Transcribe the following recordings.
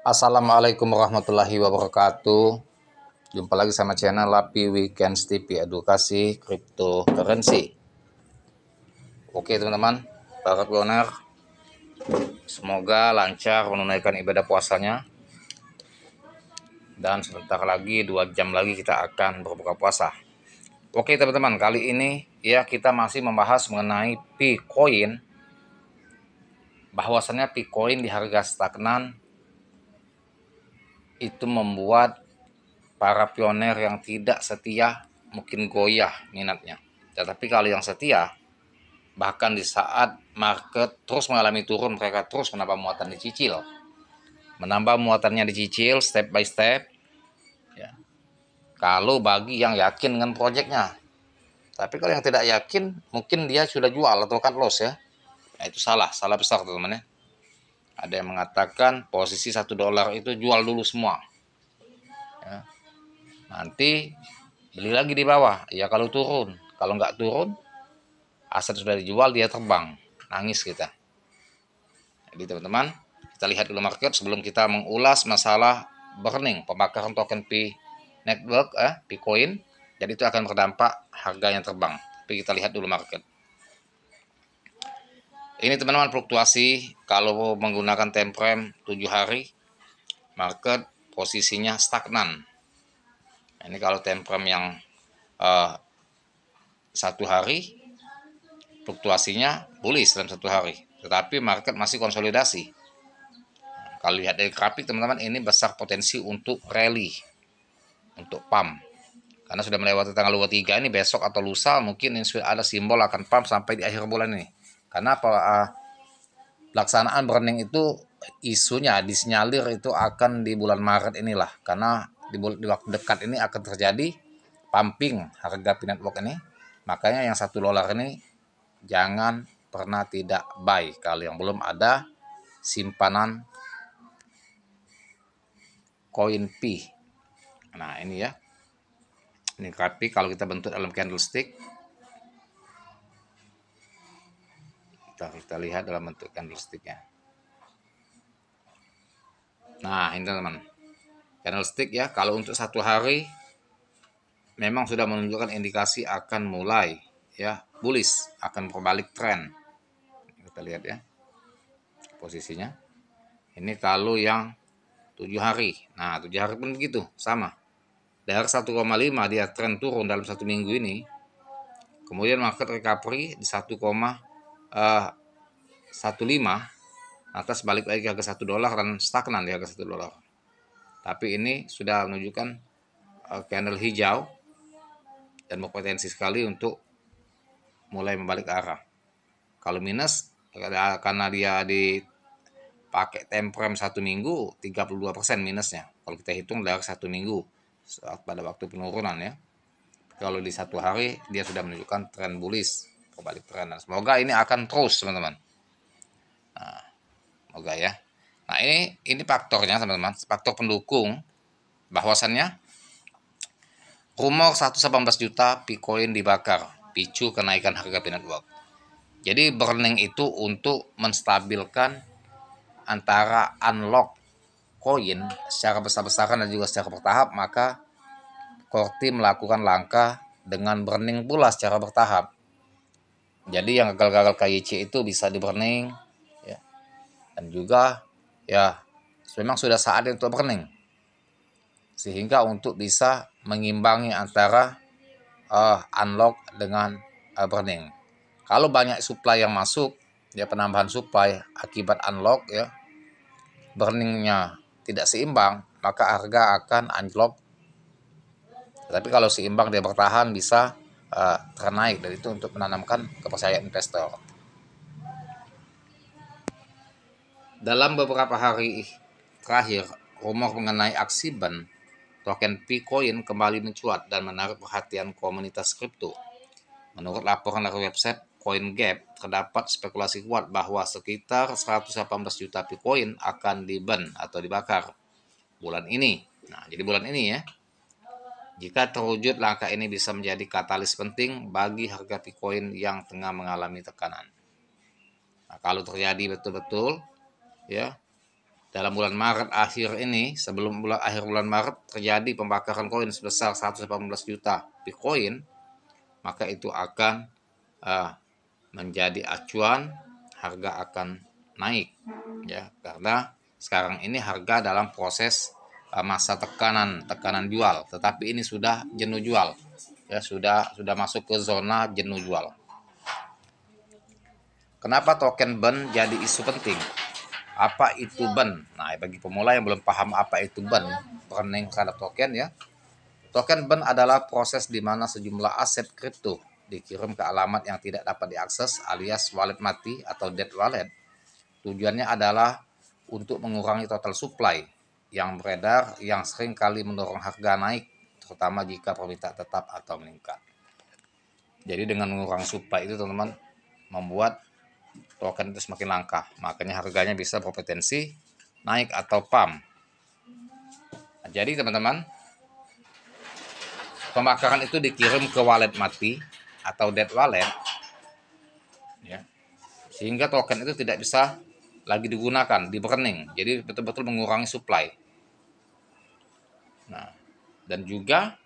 Assalamualaikum warahmatullahi wabarakatuh. Jumpa lagi sama channel Lapi Weekends TV Edukasi Cryptocurrency. Oke teman-teman, para pioner, semoga lancar menunaikan ibadah puasanya. Dan sebentar lagi 2 jam lagi kita akan berbuka puasa. Oke teman-teman, kali ini ya kita masih membahas mengenai Picoin. Bahwasannya Picoin di harga stagnan itu membuat para pioner yang tidak setia mungkin goyah minatnya. Tetapi kalau yang setia, bahkan di saat market terus mengalami turun, mereka terus menambah muatan dicicil. Menambah muatannya dicicil step by step. Ya. Kalau bagi yang yakin dengan proyeknya. Tapi kalau yang tidak yakin, mungkin dia sudah jual atau cut loss ya. Nah, itu salah besar teman-teman ya. Ada yang mengatakan posisi $1 itu jual dulu semua. Ya. Nanti beli lagi di bawah. Ya kalau turun. Kalau nggak turun, aset sudah dijual, dia terbang. Nangis kita. Jadi teman-teman, kita lihat dulu market sebelum kita mengulas masalah burning, pembakaran token P network, Picoin. Jadi itu akan berdampak harga yang terbang. Tapi kita lihat dulu market. Ini teman-teman fluktuasi kalau menggunakan time frame 7 hari, market posisinya stagnan. Ini kalau time frame yang 1 hari, fluktuasinya bullish dalam 1 hari. Tetapi market masih konsolidasi. Kalau lihat dari grafik teman-teman, ini besar potensi untuk rally, untuk pump. Karena sudah melewati tanggal 23 ini, besok atau lusa mungkin ada simbol akan pump sampai di akhir bulan ini. Karena pelaksanaan burning itu isunya disinyalir itu akan di bulan Maret inilah. Karena di waktu dekat ini akan terjadi pumping harga P network ini. Makanya yang $1 ini jangan pernah tidak buy kalau yang belum ada simpanan koin P. Nah ini ya, ini grafik kalau kita bentuk dalam candlestick, kita lihat dalam bentuk candlesticknya. Nah ini teman-teman, candlestick ya, kalau untuk 1 hari memang sudah menunjukkan indikasi akan mulai ya bullish, akan berbalik tren. Kita lihat ya posisinya. Ini kalau yang 7 hari. Nah 7 hari pun begitu, sama. Dari 1,5 dia tren turun dalam 1 minggu ini. Kemudian market recovery di 1,15, atas balik lagi ke harga $1 dan stagnan di harga $1. Tapi ini sudah menunjukkan candle hijau dan berpotensi sekali untuk mulai membalik arah. Kalau minus karena dia dipakai time frame 1 minggu, 32% minusnya. Kalau kita hitung dari 1 minggu pada waktu penurunan ya. Kalau di 1 hari dia sudah menunjukkan tren bullish, berbalik tren. Semoga ini akan terus teman-teman. Nah, semoga ya. Nah ini faktornya teman-teman, faktor pendukung bahwasannya rumor 118 juta Bitcoin dibakar, picu kenaikan harga P network. Jadi burning itu untuk menstabilkan antara unlock koin secara besar-besaran dan juga secara bertahap, maka core team melakukan langkah dengan burning pula secara bertahap. Jadi yang gagal-gagal KYC itu bisa di burning ya. Dan juga ya memang sudah saatnya untuk burning. Sehingga untuk bisa mengimbangi antara unlock dengan burning. Kalau banyak supply yang masuk, ya penambahan supply akibat unlock ya, burningnya tidak seimbang, maka harga akan anjlok. Tapi kalau seimbang dia bertahan bisa ternaik, dan itu untuk menanamkan kepercayaan investor. Dalam beberapa hari terakhir, rumor mengenai aksi ban token Picoin kembali mencuat dan menarik perhatian komunitas kripto. Menurut laporan dari website CoinGap, terdapat spekulasi kuat bahwa sekitar 118 juta Bitcoin akan di-ban atau dibakar bulan ini. Nah, jadi bulan ini ya. Jika terwujud, langkah ini bisa menjadi katalis penting bagi harga Bitcoin yang tengah mengalami tekanan. Nah, kalau terjadi betul-betul ya, dalam bulan Maret akhir ini, sebelum akhir bulan Maret terjadi pembakaran koin sebesar 118 juta Bitcoin, maka itu akan menjadi acuan harga akan naik, ya, karena sekarang ini harga dalam proses masa tekanan jual, tetapi ini sudah jenuh jual, ya, sudah masuk ke zona jenuh jual. Kenapa token BEN jadi isu penting? Apa itu BEN? Nah, bagi pemula yang belum paham apa itu BEN, burning terhadap token, ya. Token BEN adalah proses di mana sejumlah aset kripto dikirim ke alamat yang tidak dapat diakses alias wallet mati atau dead wallet. Tujuannya adalah untuk mengurangi total supply yang beredar yang sering kali mendorong harga naik, terutama jika permintaan tetap atau meningkat. Jadi dengan mengurangi supply itu, teman-teman, membuat token itu semakin langka, makanya harganya bisa berpotensi naik atau pump. Nah, jadi teman-teman, pembakaran itu dikirim ke wallet mati atau dead wallet, ya, sehingga token itu tidak bisa lagi digunakan, di burning, jadi betul-betul mengurangi supply. Nah, dan juga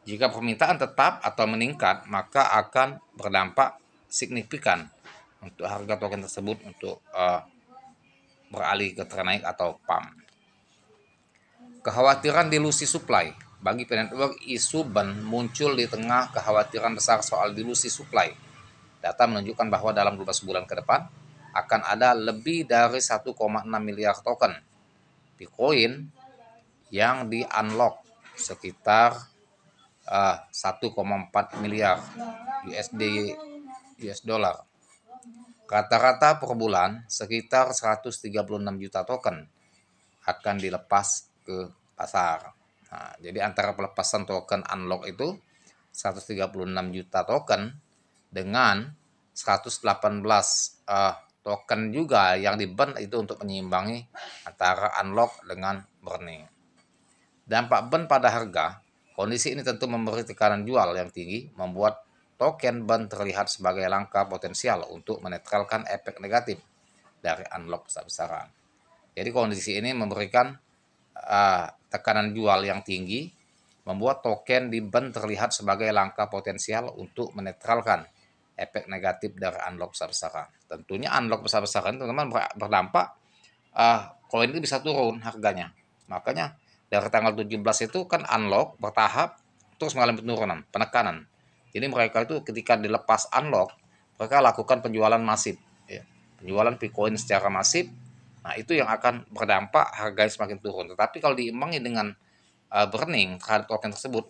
jika permintaan tetap atau meningkat, maka akan berdampak signifikan untuk harga token tersebut untuk beralih ke naik atau pump. Kekhawatiran dilusi supply. Bagi penetwork, isu BEN muncul di tengah kekhawatiran besar soal dilusi supply. Data menunjukkan bahwa dalam 12 bulan ke depan akan ada lebih dari 1,6 miliar token Bitcoin yang di-unlock, sekitar 1,4 miliar US dollar. Rata-rata per bulan sekitar 136 juta token akan dilepas ke pasar. Nah, jadi antara pelepasan token unlock itu 136 juta token dengan 118 token juga yang di-burn itu untuk menyeimbangi antara unlock dengan burning. Dampak BEN pada harga, kondisi ini tentu memberi tekanan jual yang tinggi, membuat token BEN terlihat sebagai langkah potensial untuk menetralkan efek negatif dari unlock besar-besaran. Jadi kondisi ini memberikan tekanan jual yang tinggi, membuat token di BEN terlihat sebagai langkah potensial untuk menetralkan efek negatif dari unlock besar-besaran. Tentunya unlock besar-besaran, teman-teman, berdampak koin itu bisa turun harganya. Makanya dari tanggal 17 itu kan unlock bertahap terus mengalami penurunan, penekanan. Jadi mereka itu ketika dilepas unlock, mereka lakukan penjualan masif, ya. Penjualan Bitcoin secara masif. Nah, itu yang akan berdampak harganya semakin turun. Tetapi kalau diimbangi dengan burning terhadap token tersebut,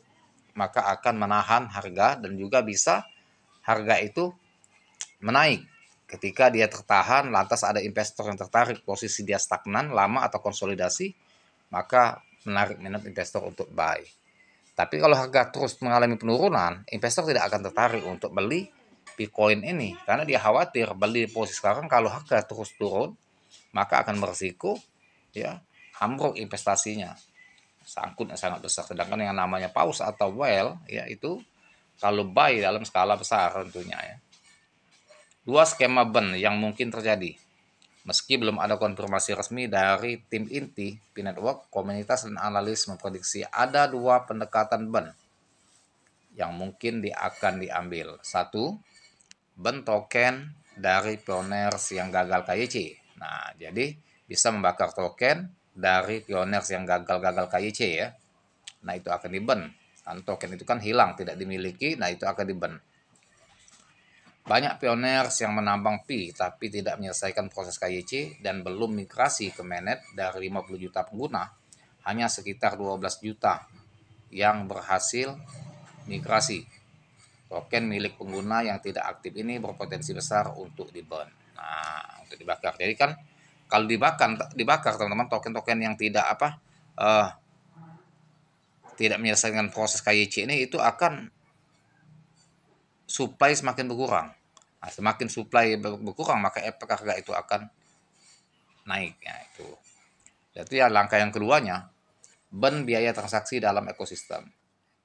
maka akan menahan harga dan juga bisa harga itu menaik. Ketika dia tertahan, lantas ada investor yang tertarik, posisi dia stagnan, lama atau konsolidasi, maka menarik minat investor untuk buy. Tapi kalau harga terus mengalami penurunan, investor tidak akan tertarik untuk beli Bitcoin ini, karena dia khawatir beli posisi sekarang, kalau harga terus turun, maka akan berisiko, ya, ambruk investasinya. Sangkutnya sangat besar. Sedangkan yang namanya pause atau whale, ya, itu kalau buy dalam skala besar tentunya, ya. Dua skema BEN yang mungkin terjadi. Meski belum ada konfirmasi resmi dari tim inti P-Network, komunitas dan analis memprediksi ada dua pendekatan BEN yang mungkin akan diambil. Satu, BEN token dari pioneers yang gagal KYC. Nah, jadi bisa membakar token dari pioneers yang gagal KYC, ya. Nah, itu akan di-BEN. Kan token itu kan hilang, tidak dimiliki, nah itu akan di-BEN. Banyak pioneers yang menambang Pi tapi tidak menyelesaikan proses KYC dan belum migrasi ke mainnet. Dari 50 juta pengguna, hanya sekitar 12 juta yang berhasil migrasi. Token milik pengguna yang tidak aktif ini berpotensi besar untuk di-burn. Nah, untuk dibakar. Jadi kan kalau dibakar teman-teman, token-token yang tidak tidak menyelesaikan proses KYC ini, itu akan supply semakin berkurang. Nah, semakin supply berkurang, maka efek harga itu akan naik, ya, itu. Jadi ya langkah yang keduanya, BEN biaya transaksi dalam ekosistem.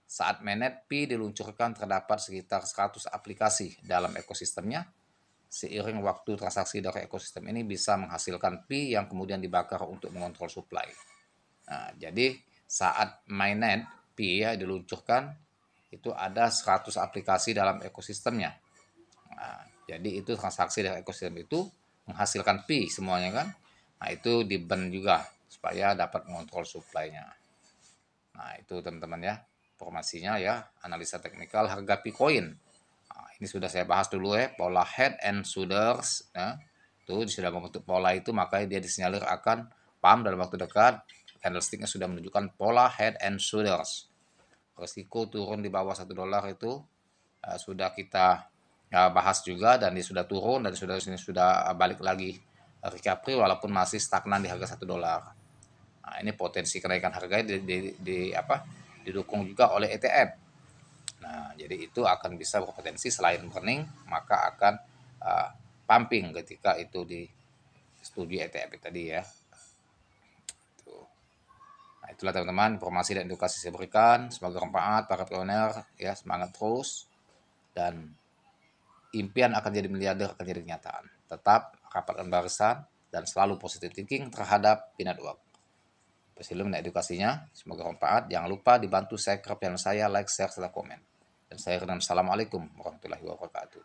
Saat mainnet Pi diluncurkan, terdapat sekitar 100 aplikasi dalam ekosistemnya. seiring waktu transaksi dari ekosistem ini bisa menghasilkan Pi yang kemudian dibakar untuk mengontrol supply. Nah, jadi saat mainnet Pi ya diluncurkan, itu ada 100 aplikasi dalam ekosistemnya. Nah, jadi itu transaksi dari ekosistem itu menghasilkan Pi semuanya kan. Nah, itu di-ban juga supaya dapat mengontrol supply-nya. Nah, itu teman-teman ya, informasinya ya, analisa teknikal harga Bitcoin. Nah, ini sudah saya bahas dulu ya, pola head and shoulders. Ya. Tuh, sudah membentuk pola itu, makanya dia disinyalir akan pump dalam waktu dekat. Candlesticknya sudah menunjukkan pola head and shoulders. Resiko turun di bawah $1 itu sudah kita bahas juga, dan dia sudah turun dan sudah balik lagi recovery walaupun masih stagnan di harga $1. Nah, ini potensi kenaikan harga didukung juga oleh ETF. Nah, jadi itu akan bisa berpotensi selain burning, maka akan pumping ketika itu disetujui ETF tadi ya. Nah, itulah teman-teman informasi dan edukasi saya berikan. Semoga bermanfaat para pioner ya, semangat terus, dan impian akan jadi miliarder akan jadi kenyataan. Tetap rapatkan barisan dan selalu positive thinking terhadap P-Network. Sebelum edukasinya, semoga bermanfaat. Jangan lupa dibantu subscribe channel saya, like, share, serta komen. Dan saya Assalamualaikum warahmatullahi wabarakatuh.